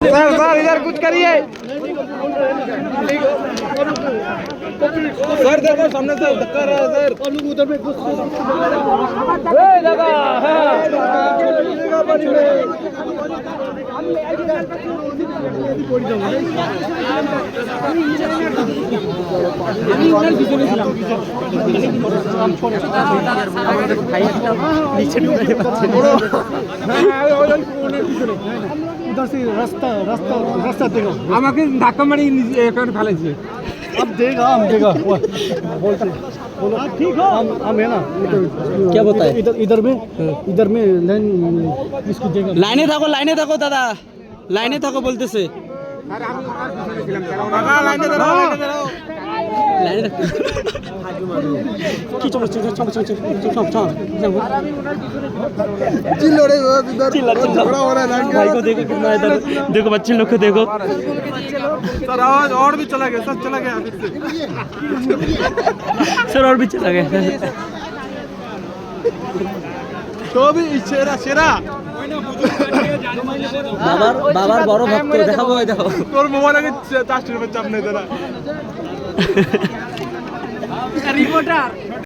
sir इधर कुछ करिए सर देखो सामने से धक्का रहा है सर उधर में उधर से रास्ता रास्ता रास्ता देखो আমাকে ধাক্কা মারি এখানে ফেলেছে अब देगा हम देगा बोलते बोलो ठीक हो हम है ना क्या बताए इधर में लाइन इसको देगा লাইনে থাকো দাদা লাইনে থাকো বলতেছে लाइन লাইনে থাকো কি চলছে चिल्लो रे इधर झगड़ा हो रहा है लाइन भाई को देखो कितना इधर देखो बच्चे लोग को देखो सर आवाज और भी चला गया सब चला गया फिर से सर और भी चला गया तो भी शेरा शेरा বাবার বড় ভক্ত দেখাবো দেখো তোর মোবাইল আগে চার্জ চাপ নেই দাদা রিপোর্টার